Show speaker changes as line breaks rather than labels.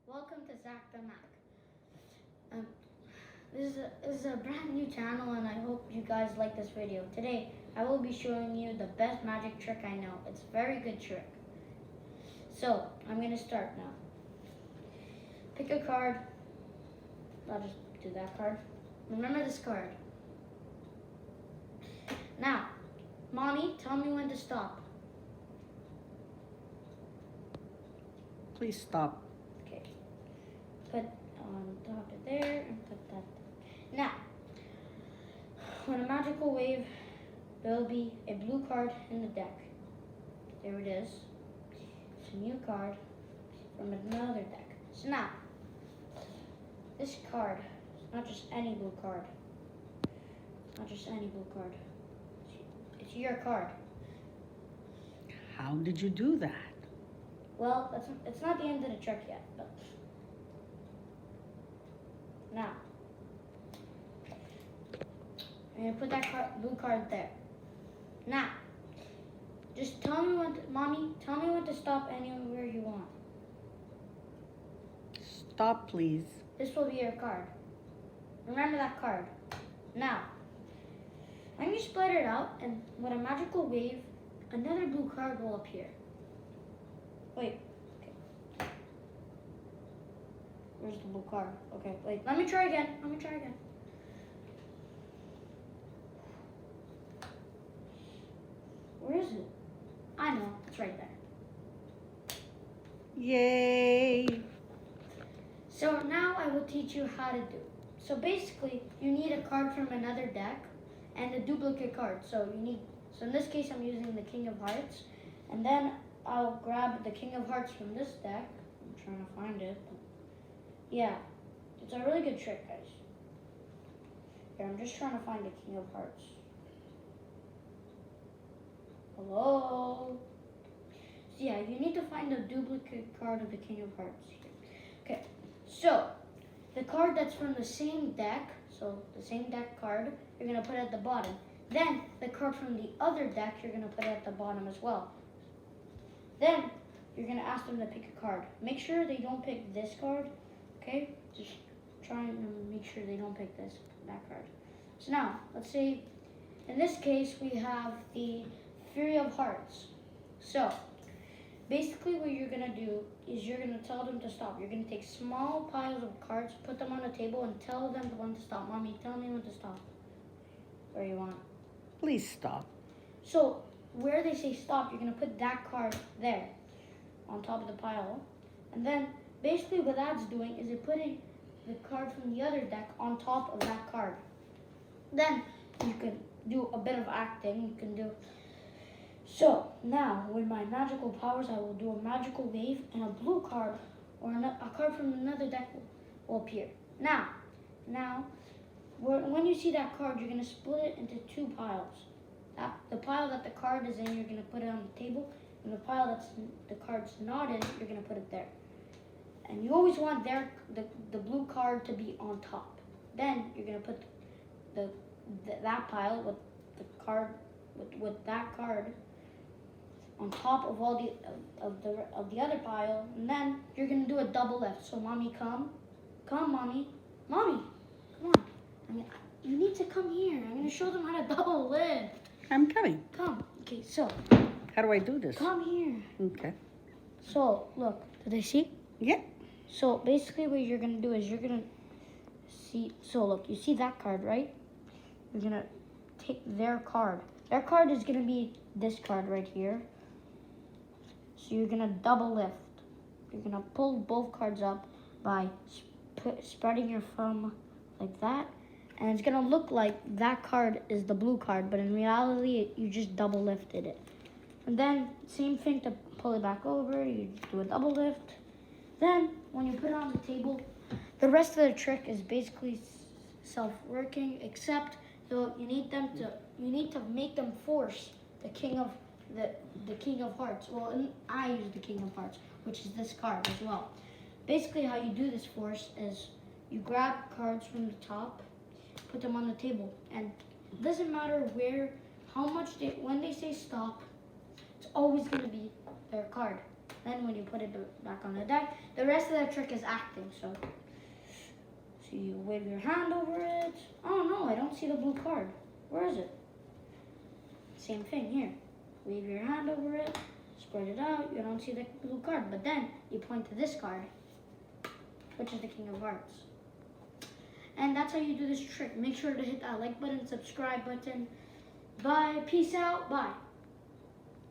Welcome to Zach the Mac. Um, this is a brand new channel and I hope you guys like this video. Today, I will be showing you the best magic trick I know. It's a very good trick. So, I'm going to start now. Pick a card. I'll just do that card. Remember this card. Now, Mommy, tell me when to stop.
Please stop.
Okay. Put on top of there and put that there. Now, when a magical wave, there will be a blue card in the deck. There it is. It's a new card from another deck. So now, this card is not just any blue card. Not just any blue card. It's your card.
How did you do that?
Well, it's not the end of the trick yet, but now I'm gonna put that blue card there. Now, just tell me Mommy, tell me when to stop anywhere you want.
Stop, please.
This will be your card. Remember that card. Now, I'm gonna spread it out, and with a magical wave, another blue card will appear. Wait. Okay. Where's the blue card? Okay, wait. Let me try again. Where is it? I know. It's right there.
Yay!
So now I will teach you how to do. So basically, you need a card from another deck and a duplicate card. So in this case, I'm using the King of Hearts, and then I'll grab the King of Hearts from this deck. I'm trying to find it. Yeah, it's a really good trick, guys. Here, I'm just trying to find the King of Hearts. Hello? So yeah, you need to find the duplicate card of the King of Hearts here. Okay, so the card that's from the same deck, so the same deck card, you're going to put at the bottom. Then the card from the other deck, you're going to put at the bottom as well. Then you're going to ask them to pick a card. Make sure they don't pick this card, okay? Just try and make sure they don't pick that card. So now, let's say, in this case, we have the Fury of Hearts. So, basically what you're going to do is you're going to tell them to stop. You're going to take small piles of cards, put them on a table, and tell them when to stop. Mommy, tell me when to stop. Where you want.
Please stop.
So, where they say stop, you're going to put that card there on top of the pile. And then, basically what that's doing is it putting the card from the other deck on top of that card. Then, you can do a bit of acting. You can do... So, now, with my magical powers, I will do a magical wave, and a blue card, or a card from another deck will appear. Now, when you see that card, you're going to split it into two piles. The pile that the card is in, you're going to put it on the table, and the pile that's the card's not in, you're going to put it there. And you always want the blue card to be on top. Then you're going to put that pile with the card with that card on top of all of the other pile, and then you're going to do a double lift. So Mommy, come, Mommy, come on. You need to come here. I'm going to show them how to double lift.
I'm coming.
Come. Okay, so.
How do I do this?
Come here.
Okay.
So, look. Did they see?
Yeah.
So, basically what you're going to do is you're going to see. So, look. You see that card, right? You're going to take their card. Their card is going to be this card right here. So, you're going to double lift. You're going to pull both cards up by spreading your thumb like that. And it's going to look like that card is the blue card, but in reality, you just double lifted it. And then, same thing to pull it back over, you do a double lift. Then, when you put it on the table, the rest of the trick is basically self-working, except you need to make them force the King of Hearts. Well, I use the King of Hearts, which is this card as well. Basically, how you do this force is you grab cards from the top, put them on the table, and it doesn't matter when they say stop, it's always going to be their card. Then when you put it back on the deck, the rest of the trick is acting. So you wave your hand over it. Oh no, I don't see the blue card. Where is it? Same thing here. Wave your hand over it, spread it out. You don't see the blue card, but then you point to this card, which is the King of Hearts. And that's how you do this trick. Make sure to hit that like button, subscribe button. Bye. Peace out. Bye.